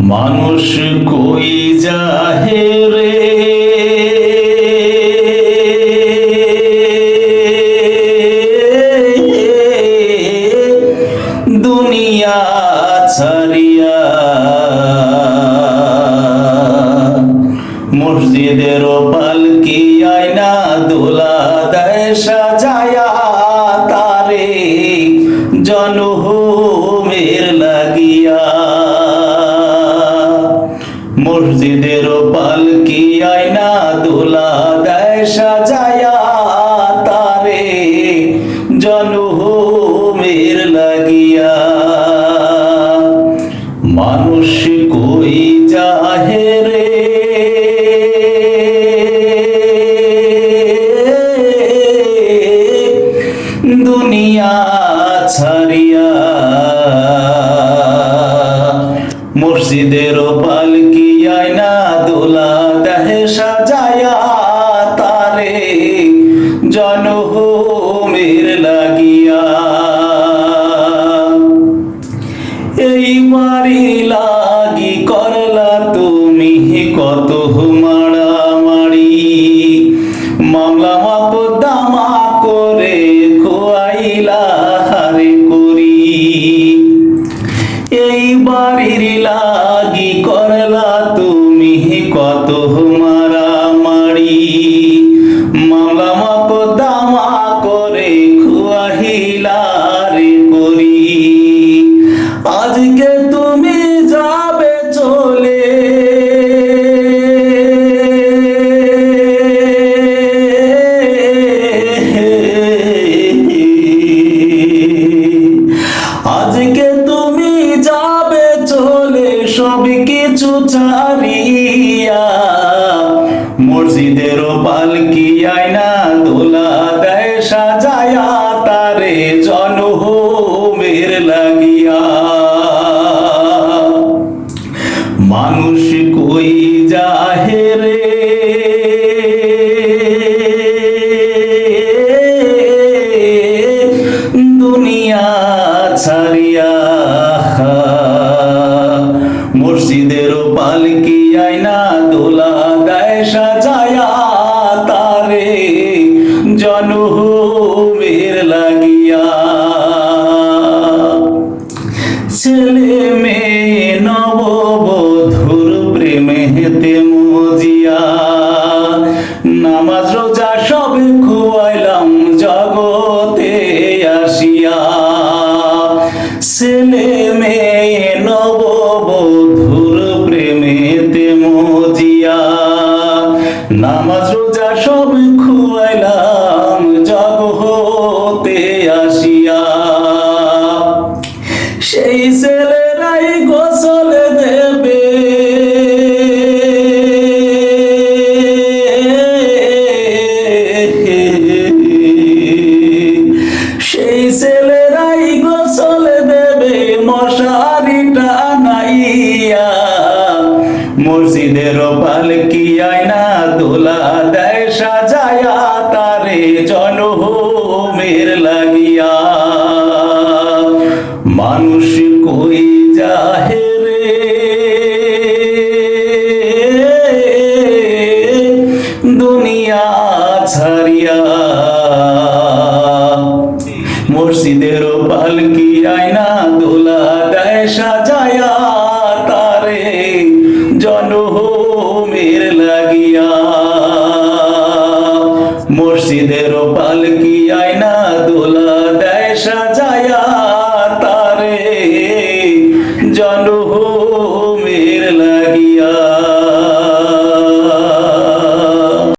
মানুষ কই যাহে রে দুনিয়া ছাড়িয়া, মসজিদের পালকি আয়না দোলা দেয় সাজায়া তারে জনহুমের লাগিয়া। মসজিদের পালকি আয়না দোলা দেয় সাজায়া তারে জনহুমের লাগিয়া। মানুষ কই যাহে রে দুনিয়া ছাড়িয়া, মসজিদের পালকি আয়না দোলা দেহে সাজায়া তারে জনহুমের লাগিয়া। এই বাড়ি লাগি করলা তুমি কত মারামারি, মামলা মকদ্দমা করে খোয়াইলা হারে করি। এই বাড়ির লাগি করলা তুমি কত মারামারি, মামলা মকদ্দমা করে খোয়াইলা রে করি। আজকে তুমি যাবে চলে, আজকে তুমি যাবে চলে সব কিছু ছাড়িয়া। মসজিদের পালকি আয়না দোলা দেয় সাজায়া তারে জনহুমের লাগিয়া। মানুষ কই যাহে রে দুনিয়া ছাড়িয়া, মসজিদের পালকি আয়না দোলা দেয় সাজায়া তারে জনহুমের লাগিয়া। ছেলে মেয়ে নববধূর প্রেমেতে মজিয়া, নামাজ রোজা সব খুয়াইলাম জগতে আসিয়া। ছেলে মেয়ে নববধূর প্রেমেতে মজিয়া, নামাজ রোজা সব খুয়াইলাম জগতে আসিয়া। সেই ছেলেরাই গোসল দেবে, সেই ছেলেরাই গোসল দেবে মশারি টানাইয়া। মসজিদের পালকি আয়না দোলা দেয় সাজায়া তারে জনহুমের লাগিয়া। মানুষ কই যাহে রে দুনিয়া ছাড়িয়া, মসজিদের পালকি আয়না দোলা দেয় সাজায়া তারে জনহুমের লাগিয়া। মসজিদের পালকি আয়না দোলা দেয় সাজায়া তারে জনহুমের